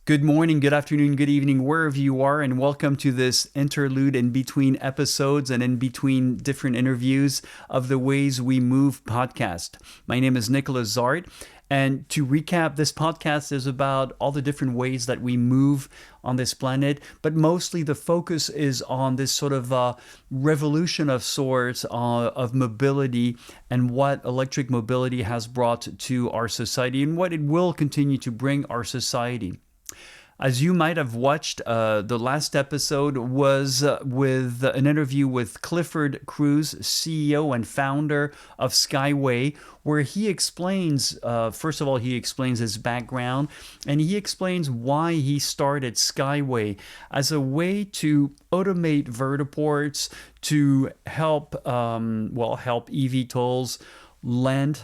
Good morning, good afternoon, good evening, wherever you are, and welcome to this interlude in between episodes and in between different interviews of the Ways We Move podcast. My name is Nicholas Zart, and to recap, this podcast is about all the different ways that we move on this planet, but mostly the focus is on this sort of revolution of sorts of mobility and what electric mobility has brought to our society and what it will continue to bring our society. As you might have watched, the last episode was with an interview with Cliff Cruz, CEO and founder of Skyway, where he explains, first of all, he explains his background, and he explains why he started Skyway as a way to automate vertiports to help eVTOLs land,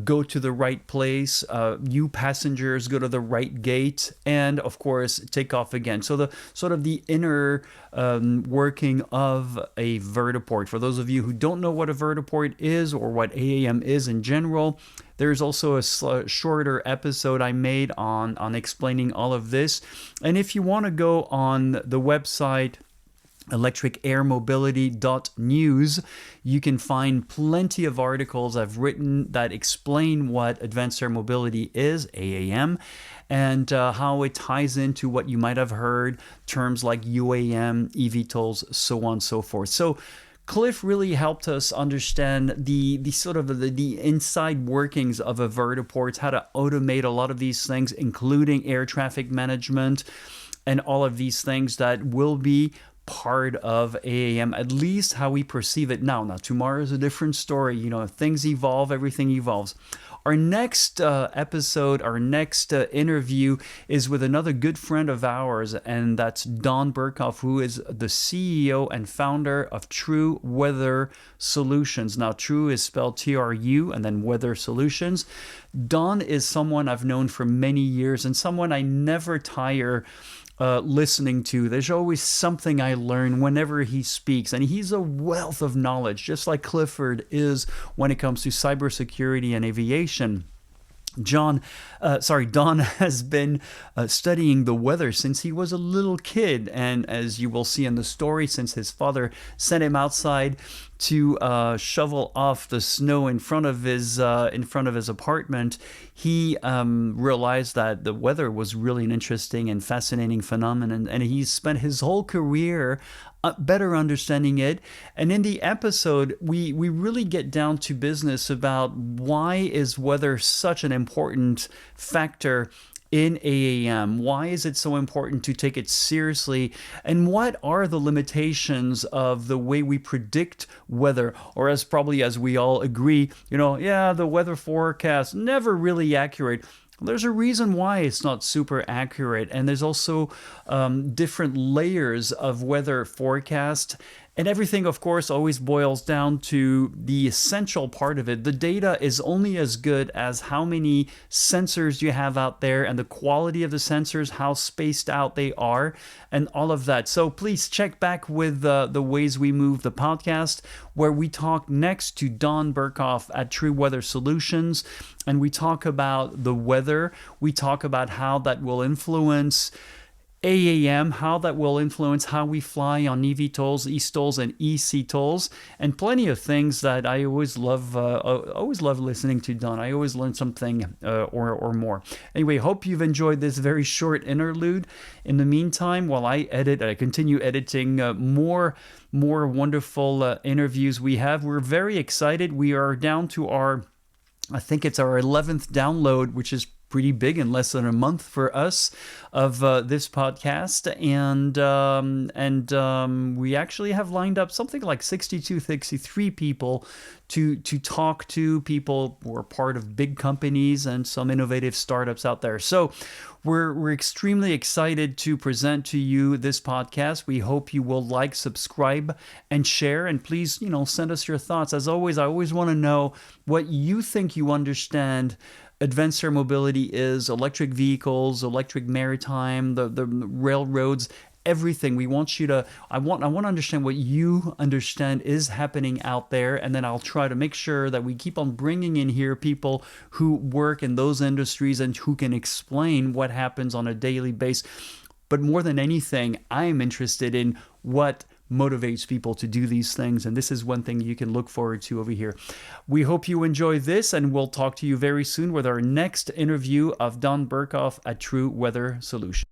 go to the right place, you passengers go to the right gate, and of course take off again. So the sort of the inner working of a vertiport. For those of you who don't know what a vertiport is or what AAM is in general, there's also a shorter episode I made on explaining all of this. And if you want to go on the website electricairmobility.news, you can find plenty of articles I've written that explain what advanced air mobility is, AAM, and how it ties into what you might have heard, terms like UAM, eVTOLs, so on and so forth. So Cliff really helped us understand the sort of the inside workings of a vertiport, how to automate a lot of these things, including air traffic management and all of these things that will be part of AAM, at least how we perceive it now. Now, tomorrow is a different story. You know, things evolve, everything evolves. Our next episode, our next interview is with another good friend of ours, and that's Don Burkhoff, who is the CEO and founder of TruWeather Solutions. Now, True is spelled TRU and then Weather Solutions. Don is someone I've known for many years and someone I never tire listening to. There's always something I learn whenever he speaks, and he's a wealth of knowledge, just like Clifford is when it comes to cybersecurity and aviation. Don has been studying the weather since he was a little kid, and as you will see in the story, since his father sent him outside to shovel off the snow in front of his apartment, he realized that the weather was really an interesting and fascinating phenomenon, and he spent his whole career better understanding it. And in the episode, we really get down to business about why is weather such an important factor in AAM? Why is it so important to take it seriously? And what are the limitations of the way we predict weather? Or as we all agree, the weather forecast never really accurate. There's a reason why it's not super accurate, and there's also different layers of weather forecast. And everything, of course, always boils down to the essential part of it. The data is only as good as how many sensors you have out there and the quality of the sensors, how spaced out they are, and all of that. So please check back with the Ways We Move, the podcast, where we talk next to Don Burkhoff at TruWeather Solutions, and we talk about the weather. We talk about how that will influence AAM, how that will influence how we fly on eVTOLs, eSTOLs, and eCTOLs, and plenty of things that I always love listening to Don. I always learn something or more. Anyway, hope you've enjoyed this very short interlude. In the meantime, while I continue editing more wonderful interviews we have. We're very excited. We are down to I think it's our 11th download, which is pretty big in less than a month for us of this podcast, and we actually have lined up something like 63 people to talk to, people who are part of big companies and some innovative startups out there. So we're extremely excited to present to you this podcast. We hope you will like, subscribe, and share. And please, send us your thoughts. As always, I always want to know what you think you understand advanced air mobility is, electric vehicles, electric maritime, the railroads, everything. We want you to, I want to understand what you understand is happening out there. And then I'll try to make sure that we keep on bringing in here people who work in those industries and who can explain what happens on a daily basis. But more than anything, I am interested in what motivates people to do these things. And this is one thing you can look forward to over here. We hope you enjoy this, and we'll talk to you very soon with our next interview of Don Burkhoff at TruWeather Solutions.